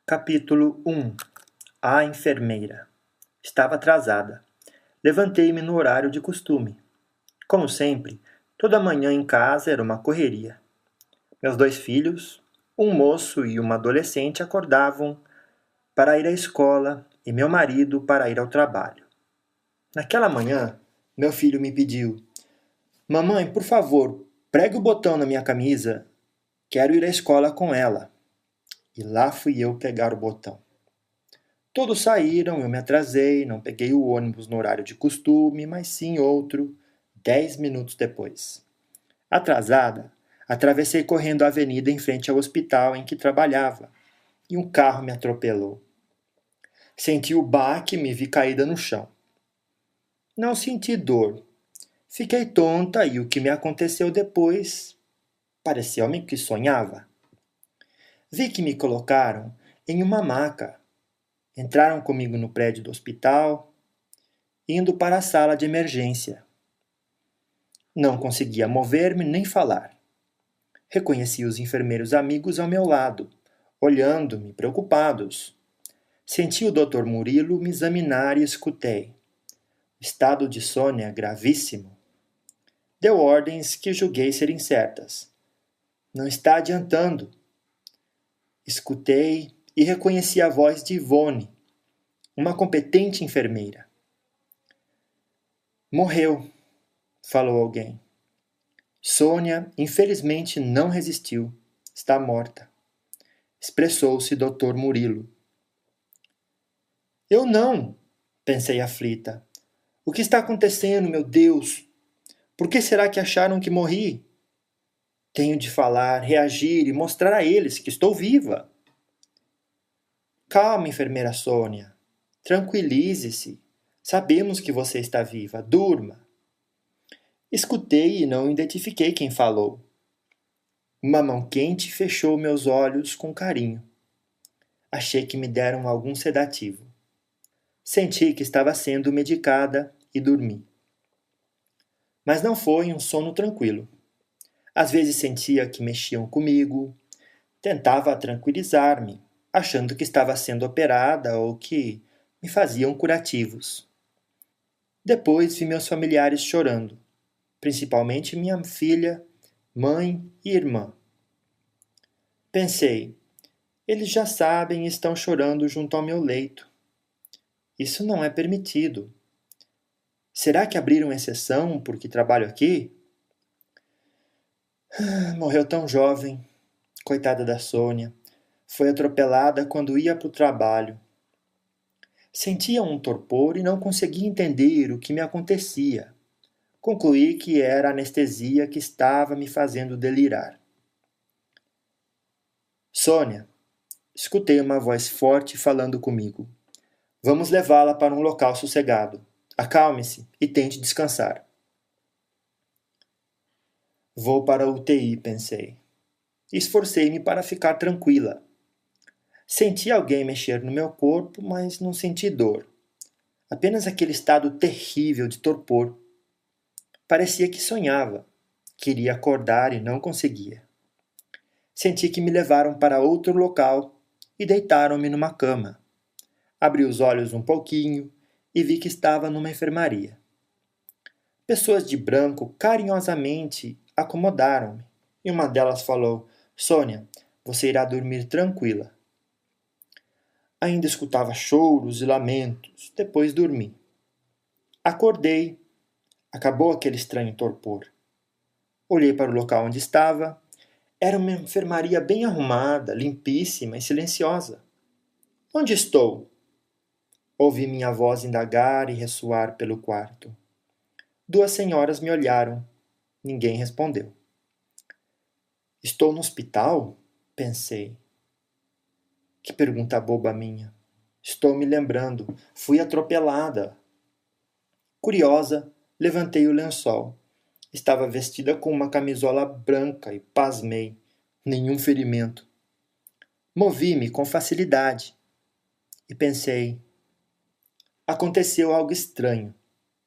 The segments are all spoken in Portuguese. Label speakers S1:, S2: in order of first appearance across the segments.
S1: Capítulo 1. A enfermeira. Estava atrasada. Levantei-me no horário de costume. Como sempre, toda manhã em casa era uma correria. Meus 2 filhos, um moço e uma adolescente, acordavam para ir à escola e meu marido para ir ao trabalho. Naquela manhã, meu filho me pediu: Mamãe, por favor, pregue o botão na minha camisa. Quero ir à escola com ela. E lá fui eu pegar o botão. Todos saíram, eu me atrasei, não peguei o ônibus no horário de costume, mas sim outro, 10 minutos depois. Atrasada, atravessei correndo a avenida em frente ao hospital em que trabalhava, e um carro me atropelou. Senti o baque e me vi caída no chão. Não senti dor. Fiquei tonta e o que me aconteceu depois parecia-me que sonhava. Vi que me colocaram em uma maca. Entraram comigo no prédio do hospital, indo para a sala de emergência. Não conseguia mover-me nem falar. Reconheci os enfermeiros amigos ao meu lado, olhando-me, preocupados. Senti o Dr. Murilo me examinar e escutei. O estado de Sônia gravíssimo. Deu ordens que julguei serem certas. Não está adiantando. Escutei e reconheci a voz de Ivone, uma competente enfermeira. Morreu, falou alguém. Sônia, infelizmente, não resistiu. Está morta. Expressou-se Dr. Murilo. Eu não, pensei aflita. O que está acontecendo, meu Deus? Por que será que acharam que morri? Tenho de falar, reagir e mostrar a eles que estou viva. Calma, enfermeira Sônia. Tranquilize-se. Sabemos que você está viva. Durma. Escutei e não identifiquei quem falou. Uma mão quente fechou meus olhos com carinho. Achei que me deram algum sedativo. Senti que estava sendo medicada e dormi. Mas não foi um sono tranquilo. Às vezes sentia que mexiam comigo, tentava tranquilizar-me, achando que estava sendo operada ou que me faziam curativos. Depois vi meus familiares chorando, principalmente minha filha, mãe e irmã. Pensei, eles já sabem e estão chorando junto ao meu leito. Isso não é permitido. Será que abriram exceção porque trabalho aqui? Morreu tão jovem. Coitada da Sônia. Foi atropelada quando ia para o trabalho. Sentia um torpor e não conseguia entender o que me acontecia. Concluí que era a anestesia que estava me fazendo delirar. Sônia, escutei uma voz forte falando comigo. Vamos levá-la para um local sossegado. Acalme-se e tente descansar. Vou para a UTI, pensei. Esforcei-me para ficar tranquila. Senti alguém mexer no meu corpo, mas não senti dor. Apenas aquele estado terrível de torpor. Parecia que sonhava. Queria acordar e não conseguia. Senti que me levaram para outro local e deitaram-me numa cama. Abri os olhos um pouquinho e vi que estava numa enfermaria. Pessoas de branco carinhosamente acomodaram-me e uma delas falou: Sônia, você irá dormir tranquila. Ainda escutava choros e lamentos, depois dormi. Acordei. Acabou aquele estranho torpor. Olhei para o local onde estava. Era uma enfermaria bem arrumada, limpíssima e silenciosa. Onde estou? Ouvi minha voz indagar e ressoar pelo quarto. 2 senhoras me olharam. Ninguém respondeu. Estou no hospital? Pensei. Que pergunta boba minha. Estou me lembrando. Fui atropelada. Curiosa, levantei o lençol. Estava vestida com uma camisola branca e pasmei. Nenhum ferimento. Movi-me com facilidade. E pensei. Aconteceu algo estranho.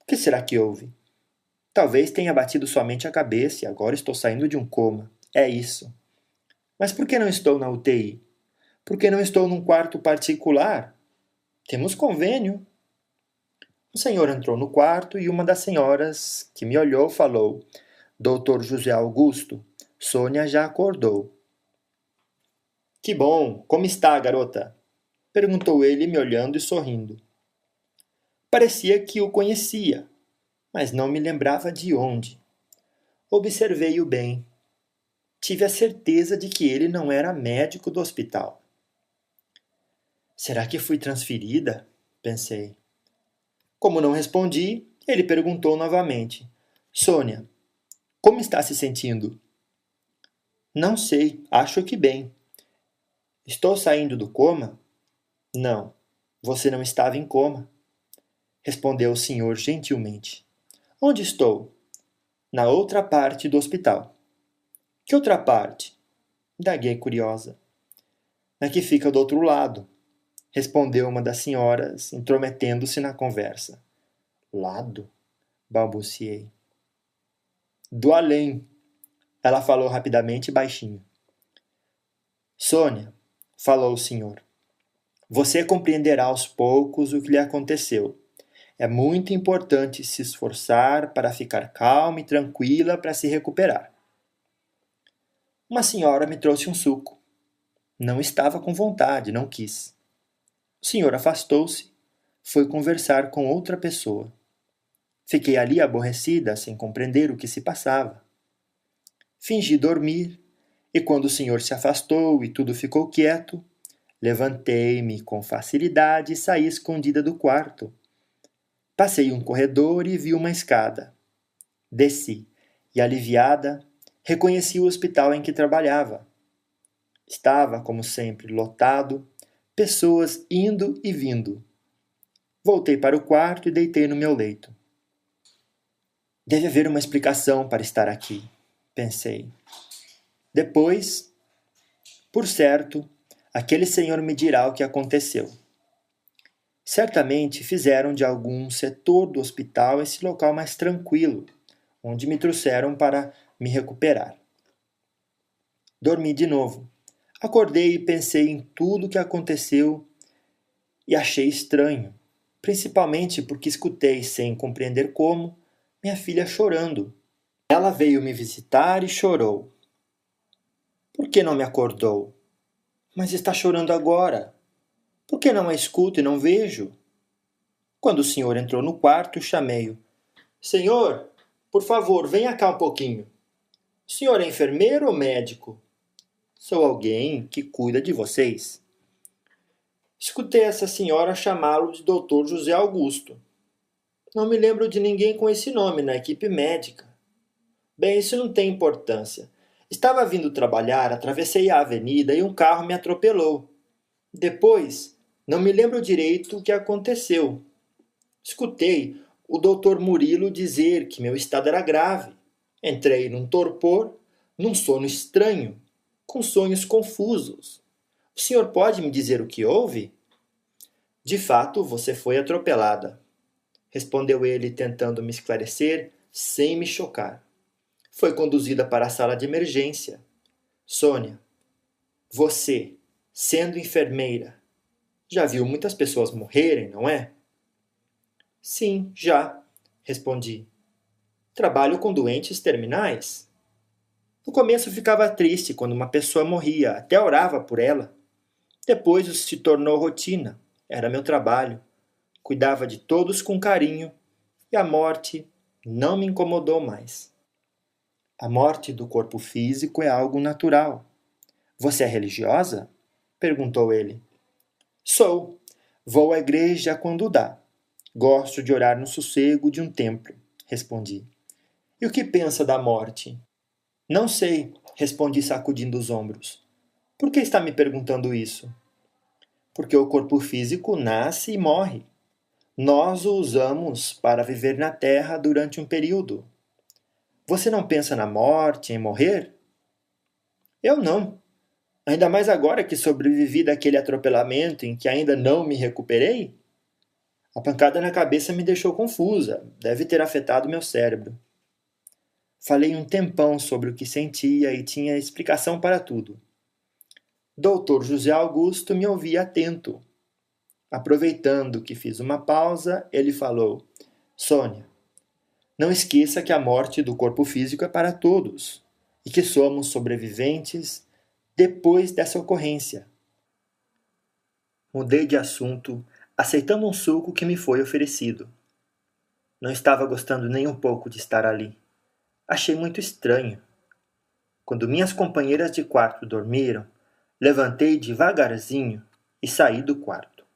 S1: O que será que houve? Talvez tenha batido somente a cabeça e agora estou saindo de um coma. É isso. Mas por que não estou na UTI? Por que não estou num quarto particular? Temos convênio. O senhor entrou no quarto e uma das senhoras que me olhou falou: Doutor José Augusto, Sônia já acordou. Que bom! Como está, garota? Perguntou ele, me olhando e sorrindo. Parecia que o conhecia, mas não me lembrava de onde. Observei-o bem. Tive a certeza de que ele não era médico do hospital. Será que fui transferida? Pensei. Como não respondi, ele perguntou novamente: Sônia, como está se sentindo? Não sei, acho que bem. Estou saindo do coma? Não, você não estava em coma, respondeu o senhor gentilmente. Onde estou? Na outra parte do hospital. Que outra parte? Indaguei curiosa. Na que fica do outro lado, respondeu uma das senhoras, intrometendo-se na conversa. Lado? Balbuciei. Do além, ela falou rapidamente e baixinho. Sônia, falou o senhor, você compreenderá aos poucos o que lhe aconteceu. É muito importante se esforçar para ficar calma e tranquila para se recuperar. Uma senhora me trouxe um suco. Não estava com vontade, não quis. O senhor afastou-se, foi conversar com outra pessoa. Fiquei ali aborrecida, sem compreender o que se passava. Fingi dormir, e quando o senhor se afastou e tudo ficou quieto, levantei-me com facilidade e saí escondida do quarto. Passei um corredor e vi uma escada. Desci, e aliviada, reconheci o hospital em que trabalhava. Estava, como sempre, lotado, pessoas indo e vindo. Voltei para o quarto e deitei no meu leito. Deve haver uma explicação para estar aqui, pensei. Depois, por certo, aquele senhor me dirá o que aconteceu. Certamente fizeram de algum setor do hospital esse local mais tranquilo, onde me trouxeram para me recuperar. Dormi de novo. Acordei e pensei em tudo o que aconteceu e achei estranho, principalmente porque escutei, sem compreender como, minha filha chorando. Ela veio me visitar e chorou. Por que não me acordou? Mas está chorando agora. Por que não a escuto e não vejo? Quando o senhor entrou no quarto, chamei-o. Senhor, por favor, venha cá um pouquinho. O senhor é enfermeiro ou médico? Sou alguém que cuida de vocês. Escutei essa senhora chamá-lo de Dr. José Augusto. Não me lembro de ninguém com esse nome na equipe médica. Bem, isso não tem importância. Estava vindo trabalhar, atravessei a avenida e um carro me atropelou. Depois, não me lembro direito o que aconteceu. Escutei o Dr. Murilo dizer que meu estado era grave. Entrei num torpor, num sono estranho, com sonhos confusos. O senhor pode me dizer o que houve? De fato, você foi atropelada, respondeu ele, tentando me esclarecer sem me chocar. Foi conduzida para a sala de emergência. Sônia, você, sendo enfermeira, já viu muitas pessoas morrerem, não é? Sim, já, respondi. Trabalho com doentes terminais. No começo ficava triste quando uma pessoa morria, até orava por ela. Depois isso se tornou rotina. Era meu trabalho. Cuidava de todos com carinho e a morte não me incomodou mais. A morte do corpo físico é algo natural. Você é religiosa? Perguntou ele. Sou. Vou à igreja quando dá. Gosto de orar no sossego de um templo, respondi. E o que pensa da morte? Não sei, respondi sacudindo os ombros. Por que está me perguntando isso? Porque o corpo físico nasce e morre. Nós o usamos para viver na Terra durante um período. Você não pensa na morte, em morrer? Eu não. Ainda mais agora que sobrevivi daquele atropelamento em que ainda não me recuperei? A pancada na cabeça me deixou confusa. Deve ter afetado meu cérebro. Falei um tempão sobre o que sentia e tinha explicação para tudo. Doutor José Augusto me ouvia atento. Aproveitando que fiz uma pausa, ele falou: Sônia, não esqueça que a morte do corpo físico é para todos e que somos sobreviventes depois dessa ocorrência. Mudei de assunto, aceitando um suco que me foi oferecido. Não estava gostando nem um pouco de estar ali. Achei muito estranho. Quando minhas companheiras de quarto dormiram, levantei devagarzinho e saí do quarto.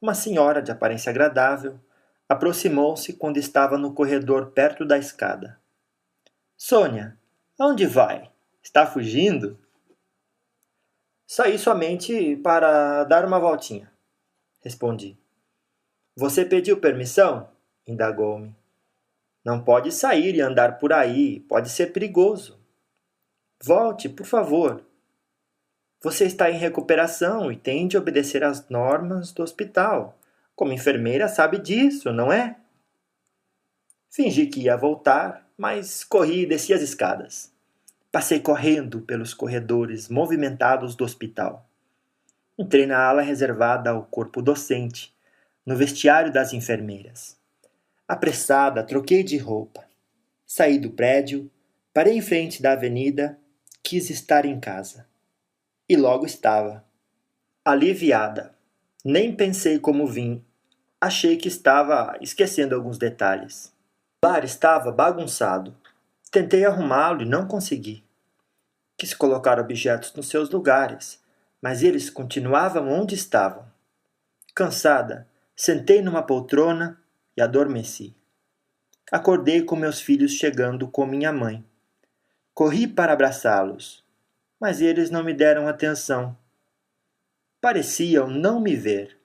S1: Uma senhora de aparência agradável aproximou-se quando estava no corredor perto da escada. Sônia, aonde vai? Está fugindo? Saí somente para dar uma voltinha, respondi. Você pediu permissão? Indagou-me. Não pode sair e andar por aí, pode ser perigoso. Volte, por favor. Você está em recuperação e tem de obedecer às normas do hospital. Como enfermeira sabe disso, não é? Fingi que ia voltar, mas corri e desci as escadas. Passei correndo pelos corredores movimentados do hospital. Entrei na ala reservada ao corpo docente, no vestiário das enfermeiras. Apressada, troquei de roupa. Saí do prédio, parei em frente da avenida, quis estar em casa. E logo estava. Aliviada. Nem pensei como vim. Achei que estava esquecendo alguns detalhes. O lar estava bagunçado. Tentei arrumá-lo e não consegui. Quis colocar objetos nos seus lugares, mas eles continuavam onde estavam. Cansada, sentei numa poltrona e adormeci. Acordei com meus filhos chegando com minha mãe. Corri para abraçá-los, mas eles não me deram atenção. Pareciam não me ver.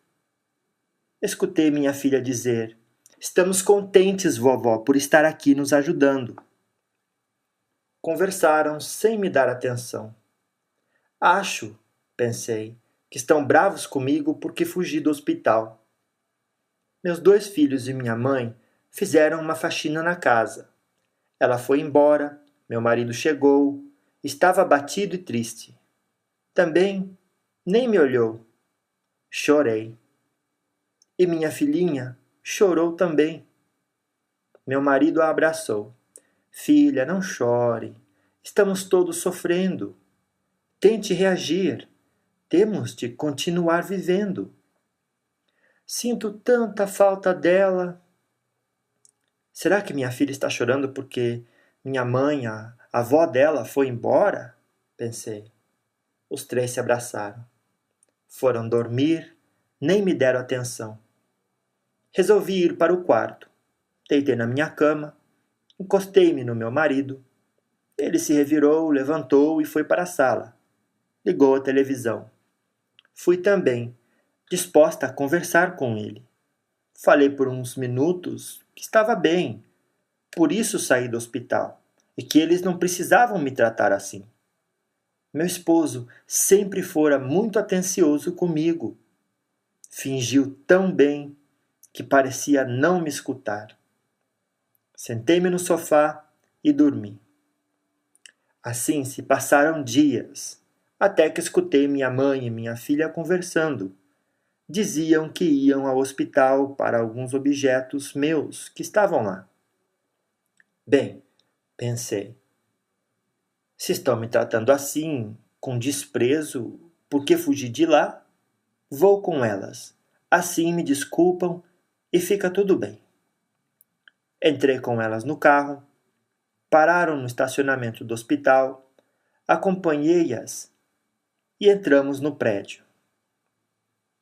S1: Escutei minha filha dizer: Estamos contentes, vovó, por estar aqui nos ajudando. Conversaram sem me dar atenção. Acho, pensei, que estão bravos comigo porque fugi do hospital. Meus 2 filhos e minha mãe fizeram uma faxina na casa. Ela foi embora, meu marido chegou, estava abatido e triste. Também nem me olhou. Chorei. E minha filhinha chorou também. Meu marido a abraçou. Filha, não chore. Estamos todos sofrendo. Tente reagir. Temos de continuar vivendo. Sinto tanta falta dela. Será que minha filha está chorando porque minha mãe, a avó dela, foi embora? Pensei. Os 3 se abraçaram. Foram dormir, nem me deram atenção. Resolvi ir para o quarto. Deitei na minha cama, encostei-me no meu marido. Ele se revirou, levantou e foi para a sala. Ligou a televisão. Fui também, disposta a conversar com ele. Falei por uns minutos que estava bem, por isso saí do hospital, e que eles não precisavam me tratar assim. Meu esposo sempre fora muito atencioso comigo. Fingiu tão bem que parecia não me escutar. Sentei-me no sofá e dormi. Assim se passaram dias, até que escutei minha mãe e minha filha conversando. Diziam que iam ao hospital para alguns objetos meus que estavam lá. Bem, pensei, se estão me tratando assim, com desprezo, por que fugi de lá? Vou com elas. Assim me desculpam e fica tudo bem. Entrei com elas no carro, pararam no estacionamento do hospital, acompanhei-as e entramos no prédio.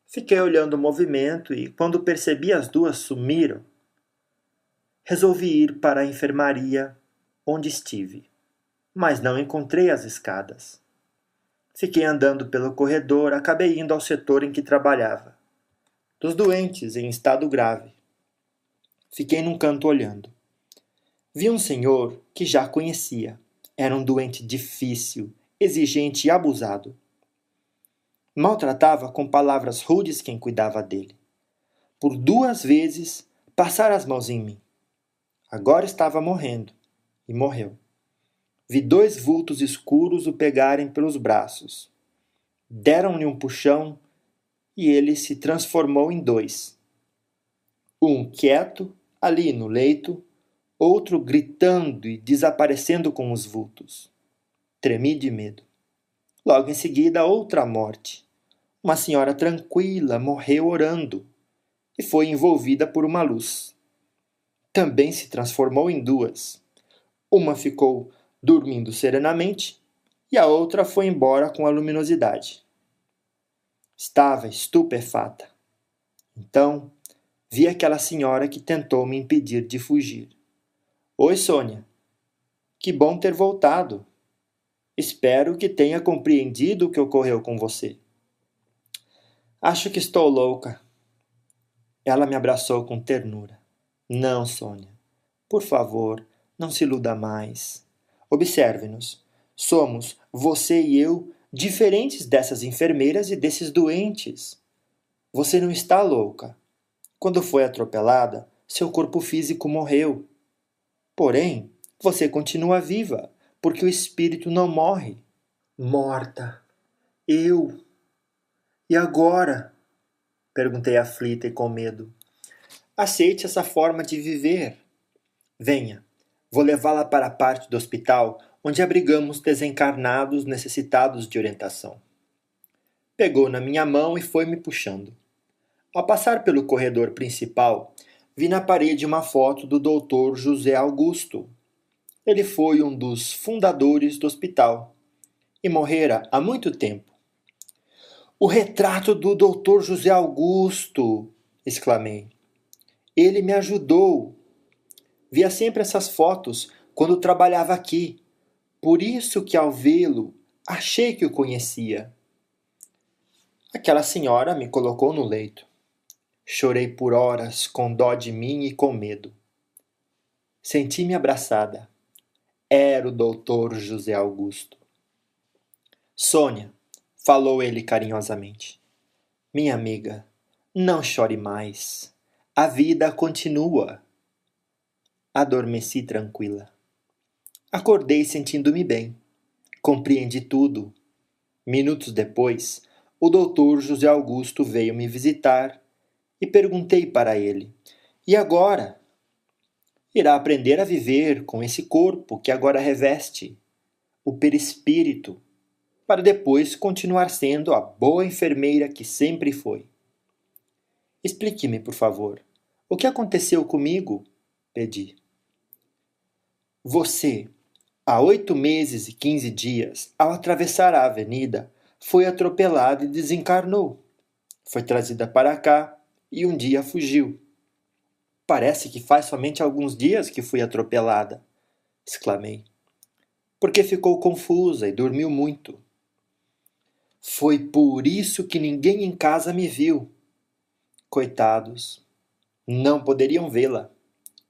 S1: Fiquei olhando o movimento e, quando percebi as 2 sumiram, resolvi ir para a enfermaria onde estive, mas não encontrei as escadas. Fiquei andando pelo corredor, acabei indo ao setor em que trabalhava, dos doentes em estado grave. Fiquei num canto olhando. Vi um senhor que já conhecia. Era um doente difícil, exigente e abusado. Maltratava com palavras rudes quem cuidava dele. Por 2 vezes passara as mãos em mim. Agora estava morrendo, e morreu. Vi 2 vultos escuros o pegarem pelos braços. Deram-lhe um puxão e ele se transformou em dois. Um quieto, ali no leito, outro gritando e desaparecendo com os vultos. Tremi de medo. Logo em seguida, outra morte. Uma senhora tranquila morreu orando e foi envolvida por uma luz. Também se transformou em duas. Uma ficou dormindo serenamente e a outra foi embora com a luminosidade. Estava estupefata. Então, vi aquela senhora que tentou me impedir de fugir. Oi, Sônia. Que bom ter voltado. Espero que tenha compreendido o que ocorreu com você. Acho que estou louca. Ela me abraçou com ternura. Não, Sônia. Por favor, não se iluda mais. Observe-nos. Somos, você e eu, diferentes dessas enfermeiras e desses doentes. Você não está louca. Quando foi atropelada, seu corpo físico morreu. Porém, você continua viva, porque o espírito não morre. Morta. Eu. E agora? Perguntei aflita e com medo. Aceite essa forma de viver. Venha, vou levá-la para a parte do hospital onde abrigamos desencarnados necessitados de orientação. Pegou na minha mão e foi me puxando. Ao passar pelo corredor principal, vi na parede uma foto do Dr. José Augusto. Ele foi um dos fundadores do hospital e morrera há muito tempo. O retrato do Dr. José Augusto! Exclamei. Ele me ajudou. Via sempre essas fotos quando trabalhava aqui. Por isso que ao vê-lo, achei que o conhecia. Aquela senhora me colocou no leito. Chorei por horas com dó de mim e com medo. Senti-me abraçada. Era o doutor José Augusto. Sônia, falou ele carinhosamente. Minha amiga, não chore mais. A vida continua. Adormeci tranquila. Acordei sentindo-me bem. Compreendi tudo. Minutos depois, o doutor José Augusto veio me visitar e perguntei para ele: E agora? Irá aprender a viver com esse corpo que agora reveste, o perispírito, para depois continuar sendo a boa enfermeira que sempre foi. Explique-me, por favor, o que aconteceu comigo? Pedi. Você, há 8 meses e 15 dias, ao atravessar a avenida, foi atropelada e desencarnou. Foi trazida para cá e um dia fugiu. Parece que faz somente alguns dias que fui atropelada, exclamei, porque ficou confusa e dormiu muito. Foi por isso que ninguém em casa me viu. Coitados, não poderiam vê-la.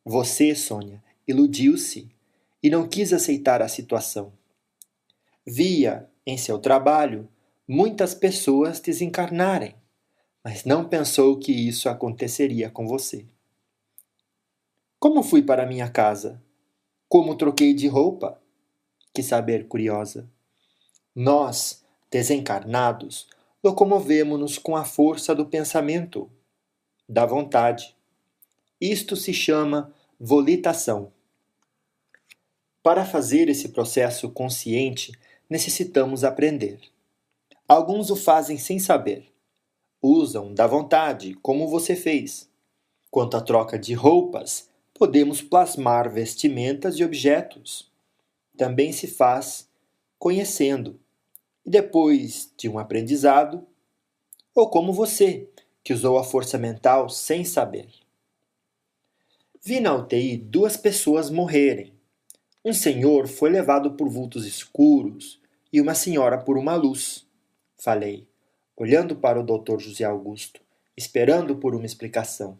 S1: Você, Sônia, iludiu-se e não quis aceitar a situação. Via, em seu trabalho, muitas pessoas desencarnarem, mas não pensou que isso aconteceria com você. Como fui para minha casa? Como troquei de roupa? Quis saber, curiosa. Nós, desencarnados, locomovemo-nos com a força do pensamento, da vontade. Isto se chama volitação. Para fazer esse processo consciente, necessitamos aprender. Alguns o fazem sem saber. Usam da vontade, como você fez. Quanto à troca de roupas, podemos plasmar vestimentas e objetos. Também se faz conhecendo, e depois de um aprendizado, ou como você, que usou a força mental sem saber. Vi na UTI 2 pessoas morrerem. Um senhor foi levado por vultos escuros e uma senhora por uma luz. Falei, olhando para o Dr. José Augusto, esperando por uma explicação.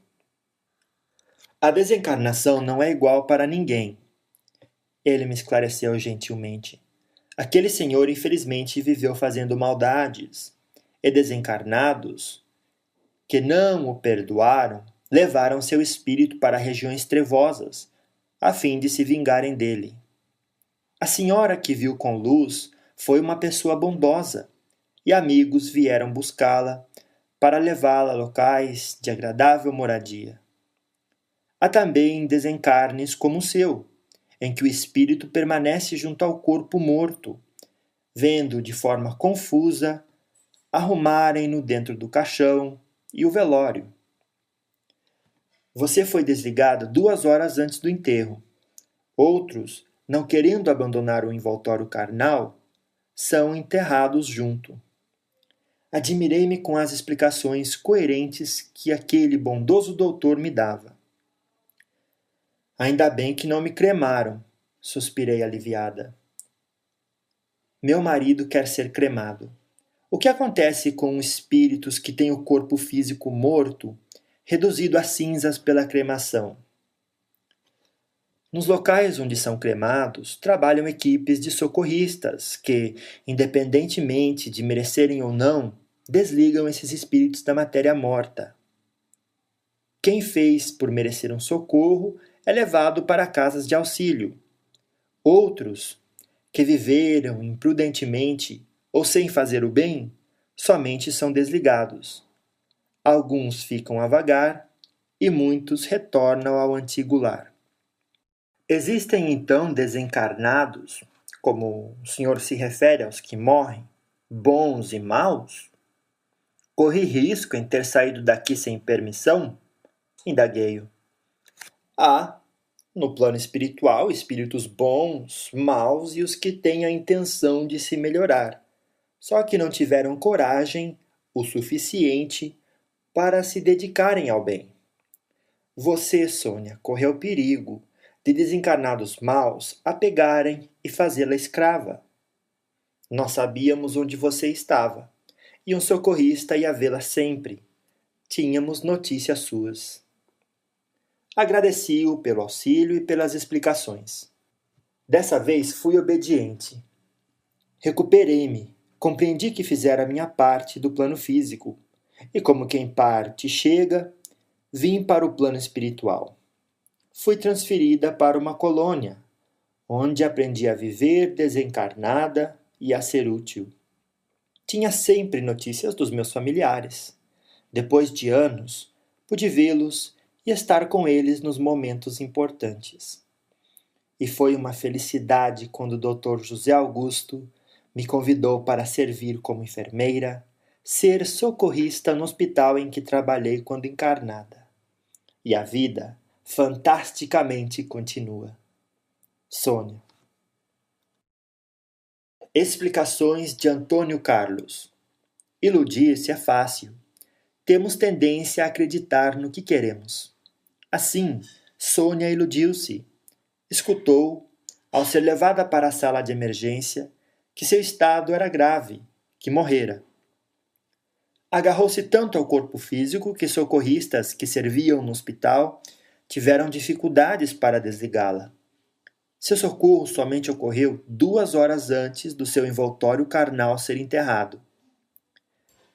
S1: A desencarnação não é igual para ninguém. Ele me esclareceu gentilmente. Aquele senhor infelizmente viveu fazendo maldades, e desencarnados, que não o perdoaram, levaram seu espírito para regiões trevosas, a fim de se vingarem dele. A senhora que viu com luz foi uma pessoa bondosa, e amigos vieram buscá-la para levá-la a locais de agradável moradia. Há também desencarnes como o seu, em que o espírito permanece junto ao corpo morto, vendo de forma confusa arrumarem-no dentro do caixão e o velório. Você foi desligado 2 horas antes do enterro. Outros, não querendo abandonar o envoltório carnal, são enterrados junto. Admirei-me com as explicações coerentes que aquele bondoso doutor me dava. Ainda bem que não me cremaram, suspirei aliviada. Meu marido quer ser cremado. O que acontece com espíritos que têm o corpo físico morto, reduzido a cinzas pela cremação? Nos locais onde são cremados, trabalham equipes de socorristas que, independentemente de merecerem ou não, desligam esses espíritos da matéria morta. Quem fez por merecer um socorro é levado para casas de auxílio. Outros, que viveram imprudentemente ou sem fazer o bem, somente são desligados. Alguns ficam a vagar e muitos retornam ao antigo lar. Existem então desencarnados, como o senhor se refere aos que morrem, bons e maus? Corri risco em ter saído daqui sem permissão? Indaguei-o. Há, no plano espiritual, espíritos bons, maus e os que têm a intenção de se melhorar, só que não tiveram coragem o suficiente para se dedicarem ao bem. Você, Sônia, correu perigo de desencarnados maus a pegarem e fazê-la escrava. Nós sabíamos onde você estava, e um socorrista ia vê-la sempre. Tínhamos notícias suas. Agradeci-o pelo auxílio e pelas explicações. Dessa vez fui obediente. Recuperei-me, compreendi que fizera minha parte do plano físico, e como quem parte chega, vim para o plano espiritual. Fui transferida para uma colônia, onde aprendi a viver desencarnada e a ser útil. Tinha sempre notícias dos meus familiares. Depois de anos, pude vê-los e estar com eles nos momentos importantes. E foi uma felicidade quando o Dr. José Augusto me convidou para servir como enfermeira, ser socorrista no hospital em que trabalhei quando encarnada. E a vida fantasticamente continua. Sônia. Explicações de Antônio Carlos. Iludir-se é fácil. Temos tendência a acreditar no que queremos. Assim, Sônia iludiu-se. Escutou, ao ser levada para a sala de emergência, que seu estado era grave, que morrera. Agarrou-se tanto ao corpo físico que socorristas que serviam no hospital tiveram dificuldades para desligá-la. Seu socorro somente ocorreu 2 horas antes do seu envoltório carnal ser enterrado.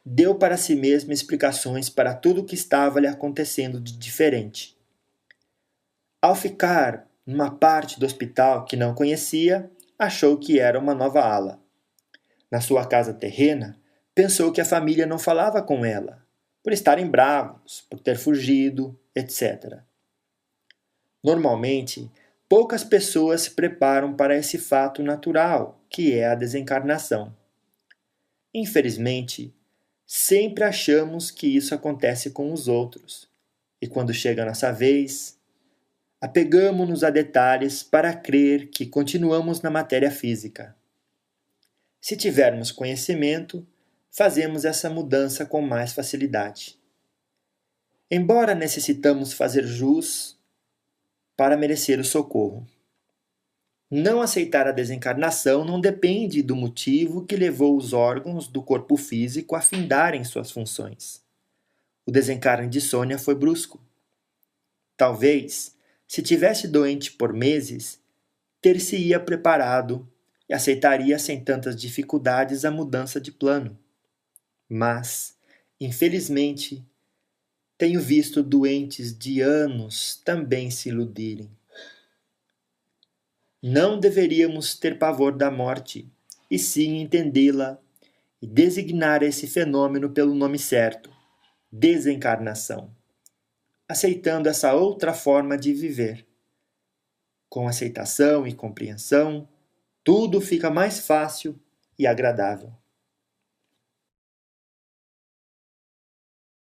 S1: Deu para si mesma explicações para tudo o que estava lhe acontecendo de diferente. Ao ficar numa parte do hospital que não conhecia, achou que era uma nova ala. Na sua casa terrena, pensou que a família não falava com ela, por estarem bravos, por ter fugido, etc. Normalmente, poucas pessoas se preparam para esse fato natural, que é a desencarnação. Infelizmente, sempre achamos que isso acontece com os outros, e quando chega a nossa vez, apegamo-nos a detalhes para crer que continuamos na matéria física. Se tivermos conhecimento, fazemos essa mudança com mais facilidade. Embora necessitamos fazer jus para merecer o socorro. Não aceitar a desencarnação não depende do motivo que levou os órgãos do corpo físico a findarem suas funções. O desencarne de Sônia foi brusco. Talvez, se tivesse doente por meses, ter-se-ia preparado e aceitaria sem tantas dificuldades a mudança de plano. Mas, infelizmente, tenho visto doentes de anos também se iludirem. Não deveríamos ter pavor da morte, e sim entendê-la e designar esse fenômeno pelo nome certo, desencarnação, aceitando essa outra forma de viver. Com aceitação e compreensão, tudo fica mais fácil e agradável.